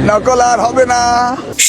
নকল আর হবে না।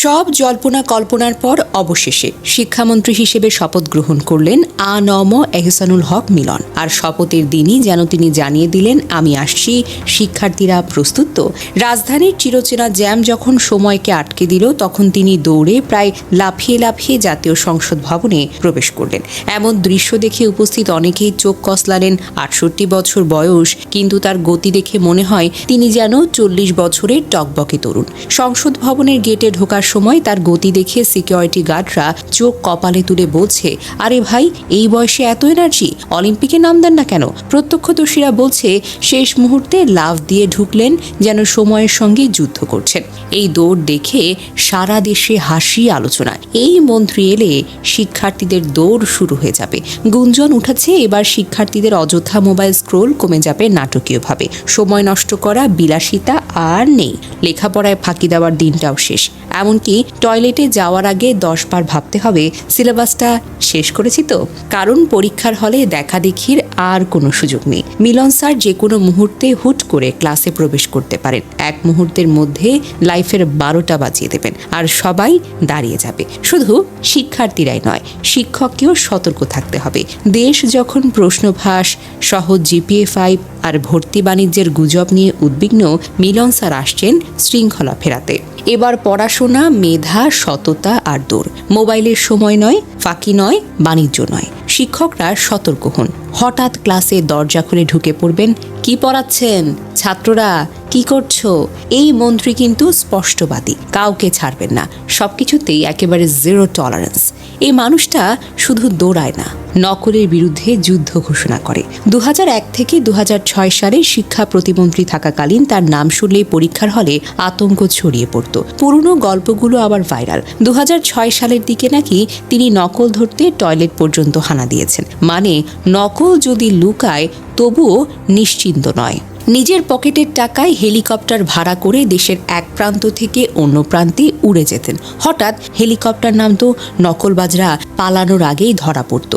সব জল্পনা কল্পনার পর অবশেষে শিক্ষামন্ত্রী হিসেবে শপথ গ্রহণ করলেন আ.ন.ম এহসানুল হক মিলন। আর শপথের দিনই যেন তিনি জানিয়ে দিলেন, আমি আসছি, শিক্ষার্থীরা প্রস্তুত তো। রাজধানীর চিরচেনা জ্যাম যখন সময়কে আটকে দিল, তখন তিনি দৌড়ে প্রায় লাফিয়ে লাফিয়ে জাতীয় সংসদ ভবনে প্রবেশ করলেন। এমন দৃশ্য দেখে উপস্থিত অনেকেই চোখ কসলালেন। ৬৮ বছর বয়স, কিন্তু তার গতি দেখে মনে হয় তিনি যেন ৪০ বছরের টকবকে তরুণ। সংসদ ভবনের গেটে ঢোকার সময় তার গতি দেখে সিকিউরিটি গার্ডরা চোখ কপালে তুলে বলছে, আরে ভাই, এই বয়সে এত এনার্জি, অলিম্পিকে নাম দেন না কেন? প্রত্যক্ষদর্শীরা বলছে শেষ মুহূর্তে লাফ দিয়ে ঢুকলেন, যেন সময়ের সঙ্গে যুদ্ধ করছেন। এই দৌড় দেখে সারা দেশে হাসি আলোচনা। এই মন্ত্রী এলে শিক্ষার্থীদের দৌড় শুরু হয়ে যাবে। গুঞ্জন উঠেছে, এবার শিক্ষার্থীদের অযথা মোবাইল স্ক্রোল কমে যাবে নাটকীয়ভাবে। সময় নষ্ট করা বিলাসিতা আর নেই। লেখাপড়ায় ফাঁকি দেওয়ার দিনটাও শেষ। এমনকি টয়লেটে যাওয়ার আগে 10 বার ভাবতে হবে, সিলেবাসটা শেষ করেছি তো। কারণ পরীক্ষার হলে দেখাদেখির আর কোনো সুযোগ নেই। মিলন স্যার যে কোনো মুহূর্তে হুট করে ক্লাসে প্রবেশ করতে পারেন। এক মুহূর্তের মধ্যে লাইফের 12টা বাজিয়ে দেবেন, আর সবাই দাঁড়িয়ে যাবে। শুধু শিক্ষার্থীরাই নয়, শিক্ষককেও সতর্ক থাকতে হবে। দেশ যখন প্রশ্নভাস, সহজ জিপিএ 5 আর ভর্তি বাণিজ্যের গুজব নিয়ে উদ্বিগ্ন, মিলন স্যার আসছেন শৃঙ্খলা ফেরাতে। এবার পড়াশোনা, মেধা, সততা আর দৌড়। মোবাইলের সময় নয়, ফাঁকি নয়, বাণিজ্য নয়। শিক্ষকরা সতর্ক হন। হঠাৎ ক্লাসে দরজা খুলে ঢুকে পড়বেন, কি পড়াচ্ছেন? ছাত্ররা কি করছো? এই মন্ত্রী কিন্তু স্পষ্টবাদী, কাউকে ছাড়বেন না, সবকিছুতেই একেবারে জিরো টলারেন্স। এই মানুষটা শুধু দৌড়ায় না, নকলের বিরুদ্ধে যুদ্ধ ঘোষণা করে। 2001 থেকে 2006 সালে শিক্ষা প্রতিমন্ত্রী থাকাকালীন তার নাম শুনলেই পরীক্ষার হলে আতঙ্ক ছড়িয়ে পড়ত। পুরনো গল্পগুলো আবার ভাইরাল। 2006 সালের দিকে নাকি তিনি নকল ধরতে টয়লেট পর্যন্ত হানা দিয়েছেন। মানে নকল যদি লুকায় তবুও নিশ্চিন্ত নয়। নিজের পকেটের টাকায় হেলিকপ্টার ভাড়া করে দেশের এক প্রান্ত থেকে অন্য প্রান্তে উড়ে যেতেন। হঠাৎ হেলিকপ্টার নামতো, নকলবাজরা পালানোর আগেই ধরা পড়ত।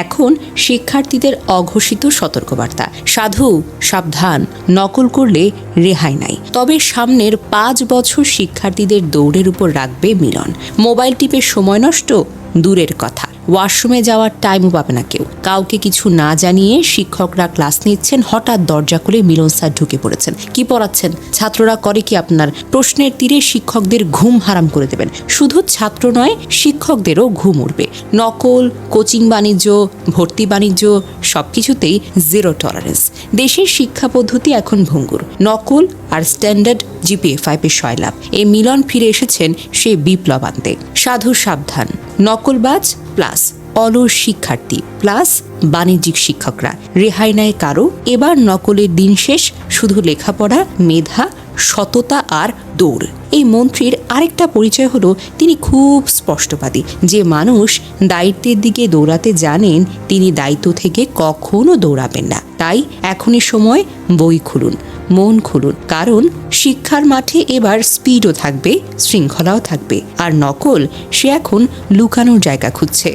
এখন শিক্ষার্থীদের অঘোষিত সতর্কবার্তা, সাধু সাবধান, নকল করলে রেহাই নাই। তবে সামনের 5 বছর শিক্ষার্থীদের দৌড়ের উপর রাখবে মিলন। মোবাইল টিপে সময় নষ্ট দূরের কথা, ওয়াশরুমে যাওয়ার টাইমও পাবে না কেউ। কাউকে কিছু না জানিয়ে শিক্ষকরা ক্লাস নিচ্ছেন, হঠাৎ দরজা খুলে মিলন স্যার ঢুকে পড়েছেন। কি পড়াচ্ছেন? ছাত্ররা করে কি আপনার? প্রশ্নের তীরে শিক্ষকদের ঘুম হারাম করে দেবেন। শুধু ছাত্র নয়, শিক্ষকদেরও ঘুম উড়বে। নকল, কোচিং বাণিজ্য, ভর্তি বাণিজ্য, সবকিছুতেই জিরো টলারেন্স। দেশের শিক্ষা পদ্ধতি এখন ভঙ্গুর। নকল আর স্ট্যান্ডার্ড জিপিএ 5 সয়লাভ। এই মিলন ফিরে এসেছেন সেই বিপ্লব আনতে। সাধু সাবধান, নকলবাজ প্লাস অলস শিক্ষার্থী প্লাস বাণিজ্যিক শিক্ষকরা, রেহাই নাই কারো। এবার নকলের দিন শেষ, শুধু লেখাপড়া, মেধা, সততা আর দৌড়। এই মন্ত্রীর আরেকটা পরিচয় হলো তিনি খুব স্পষ্টবাদী। যে মানুষ দায়িত্বের দিকে দৌড়াতে জানেন, তিনি দায়িত্ব থেকে কখনো দৌড়াবেন না। তাই এখনই সময়, বই খুলুন, মন খুলুন। কারণ শিক্ষার মাঠে এবার স্পিডও থাকবে, শৃঙ্খলাও থাকবে। আর নকল, সে এখন লুকানোর জায়গা খুঁজছে।